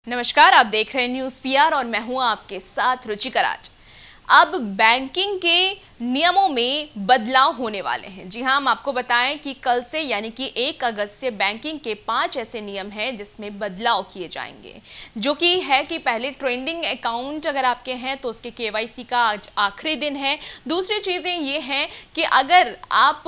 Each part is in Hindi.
नमस्कार, आप देख रहे हैं न्यूज़ पीआर और मैं हूं आपके साथ रुचिका राज। अब बैंकिंग के नियमों में बदलाव होने वाले हैं। जी हां, हम आपको बताएं कि कल से यानी कि 1 अगस्त से बैंकिंग के 5 ऐसे नियम हैं जिसमें बदलाव किए जाएंगे, जो कि है कि पहले ट्रेंडिंग अकाउंट अगर आपके हैं तो उसके केवाईसी का आज आखिरी दिन है। दूसरी चीज़ें ये हैं कि अगर आप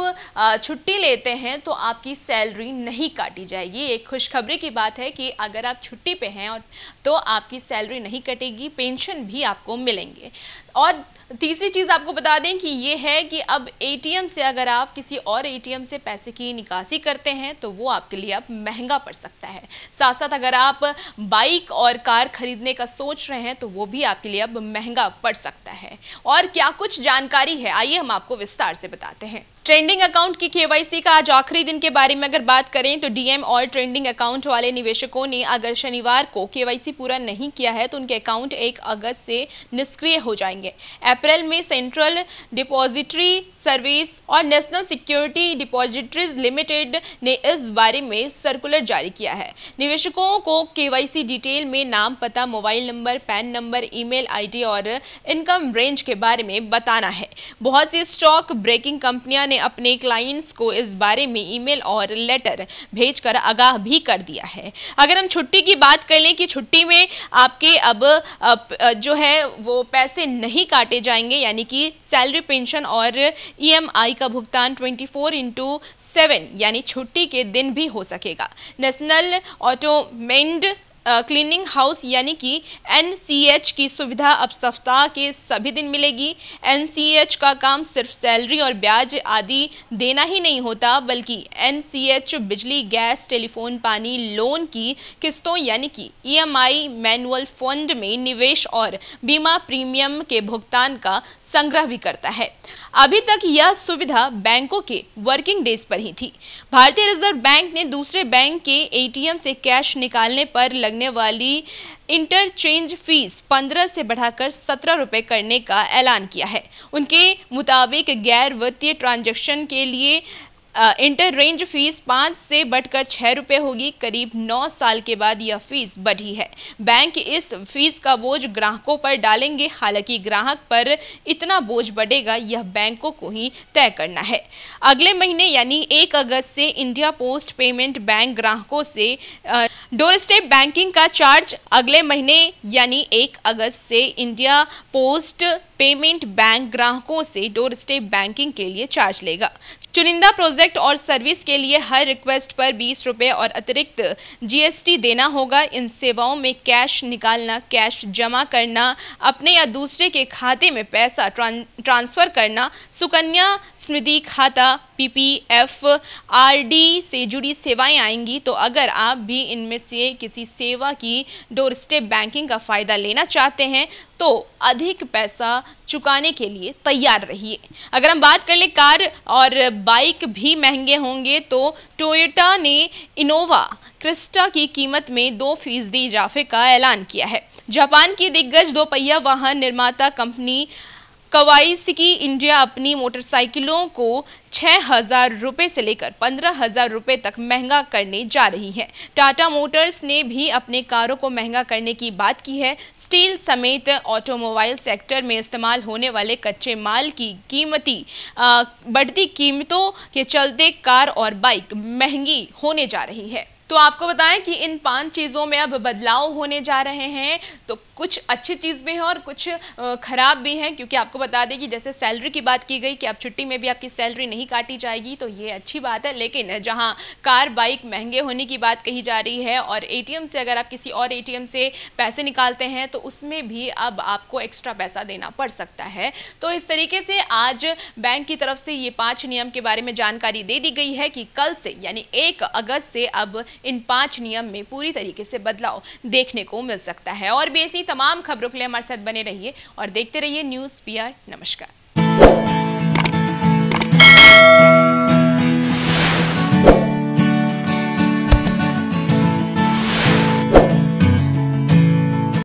छुट्टी लेते हैं तो आपकी सैलरी नहीं काटी जाएगी। एक खुशखबरी की बात है कि अगर आप छुट्टी पे हैं और तो आपकी सैलरी नहीं कटेगी, पेंशन भी आपको मिलेंगे। और तीसरी चीज़ आपको बता दें कि ये है कि अब एटीएम से अगर आप किसी और एटीएम से पैसे की निकासी करते हैं तो वो आपके लिए अब महंगा पड़ सकता है। साथ साथ अगर आप बाइक और कार खरीदने का सोच रहे हैं तो वो भी आपके लिए अब महंगा पड़ सकता है। और क्या कुछ जानकारी है, आइए हम आपको विस्तार से बताते हैं। ट्रेंडिंग अकाउंट की केवाईसी का आज आखिरी दिन के बारे में अगर बात करें तो डीएम और ट्रेंडिंग अकाउंट वाले निवेशकों ने अगर शनिवार को केवाईसी पूरा नहीं किया है तो उनके अकाउंट 1 अगस्त से निष्क्रिय हो जाएंगे। अप्रैल में सेंट्रल डिपॉजिटरी सर्विस और नेशनल सिक्योरिटी डिपॉजिटरीज लिमिटेड ने इस बारे में सर्कुलर जारी किया है। निवेशकों को केवाईसी डिटेल में नाम, पता, mobile number, pan number, email ID और इनकम रेंज के बारे में बताना है। बहुत सी स्टॉक ब्रेकिंग कंपनियां ने अपने क्लाइंट्स को इस बारे में ईमेल और लेटर भेजकर आगाह भी कर दिया है। अगर हम छुट्टी की बात कर लें कि छुट्टी में आपके अब जो है वो पैसे नहीं काटे जाएंगे, यानी कि सैलरी, पेंशन और ईएमआई का भुगतान 24/7 यानी छुट्टी के दिन भी हो सकेगा। नेशनल ऑटोमेटेड क्लीनिंग हाउस यानी कि एनसीएच की सुविधा अब सप्ताह के सभी दिन मिलेगी। एनसीएच का काम सिर्फ सैलरी और ब्याज आदि देना ही नहीं होता, बल्कि एनसीएच बिजली, गैस, टेलीफोन, पानी, लोन की किस्तों यानी कि ईएमआई, मैनुअल फंड में निवेश और बीमा प्रीमियम के भुगतान का संग्रह भी करता है। अभी तक यह सुविधा बैंकों के वर्किंग डेज पर ही थी। भारतीय रिजर्व बैंक ने दूसरे बैंक के एटीएम से कैश निकालने पर लगने वाली इंटरचेंज फीस 15 से बढ़ाकर 17 रुपए करने का ऐलान किया है। उनके मुताबिक गैर वित्तीय ट्रांजैक्शन के लिए इंटर रेंज फीस 5 से बढ़कर 6 रुपये होगी। करीब 9 साल के बाद यह फीस बढ़ी है। बैंक इस फीस का बोझ ग्राहकों पर डालेंगे। हालांकि ग्राहक पर इतना बोझ बढ़ेगा यह बैंकों को ही तय करना है। अगले महीने यानी 1 अगस्त से इंडिया पोस्ट पेमेंट बैंक ग्राहकों से डोर स्टेप बैंकिंग का चार्ज अगले महीने यानी 1 अगस्त से इंडिया पोस्ट पेमेंट बैंक ग्राहकों से डोर स्टेप बैंकिंग के लिए चार्ज लेगा। चुनिंदा प्रोजेक्ट और सर्विस के लिए हर रिक्वेस्ट पर 20 रुपये और अतिरिक्त जीएसटी देना होगा। इन सेवाओं में कैश निकालना, कैश जमा करना, अपने या दूसरे के खाते में पैसा ट्रांसफर करना, सुकन्या समृद्धि खाता, पीपीएफ, आरडी से जुड़ी सेवाएं आएंगी। तो अगर आप भी इनमें से किसी सेवा की डोर स्टेप बैंकिंग का फायदा लेना चाहते हैं तो अधिक पैसा चुकाने के लिए तैयार रहिए। अगर हम बात कर ले कार और बाइक भी महंगे होंगे तो टोयोटा ने इनोवा क्रिस्टा की कीमत में 2% इजाफे का ऐलान किया है। जापान की दिग्गज दोपहिया वाहन निर्माता कंपनी कवासाकी इंडिया अपनी मोटरसाइकिलों को 6,000 रुपये से लेकर 15,000 रुपये तक महंगा करने जा रही है। टाटा मोटर्स ने भी अपने कारों को महंगा करने की बात की है। स्टील समेत ऑटोमोबाइल सेक्टर में इस्तेमाल होने वाले कच्चे माल की बढ़ती कीमतों के चलते कार और बाइक महंगी होने जा रही है। तो आपको बताएं कि इन 5 चीज़ों में अब बदलाव होने जा रहे हैं। तो कुछ अच्छी चीज़ भी हैं और कुछ खराब भी हैं, क्योंकि आपको बता दें कि जैसे सैलरी की बात की गई कि अब छुट्टी में भी आपकी सैलरी नहीं काटी जाएगी, तो ये अच्छी बात है। लेकिन जहां कार, बाइक महंगे होने की बात कही जा रही है और एटीएम से अगर आप किसी और एटीएम से पैसे निकालते हैं तो उसमें भी अब आपको एक्स्ट्रा पैसा देना पड़ सकता है। तो इस तरीके से आज बैंक की तरफ से ये 5 नियम के बारे में जानकारी दे दी गई है कि कल से यानी 1 अगस्त से अब इन 5 नियम में पूरी तरीके से बदलाव देखने को मिल सकता है। और भी ऐसी तमाम खबरों के लिए हमारे साथ बने रहिए और देखते रहिए न्यूज़ पीआर। नमस्कार।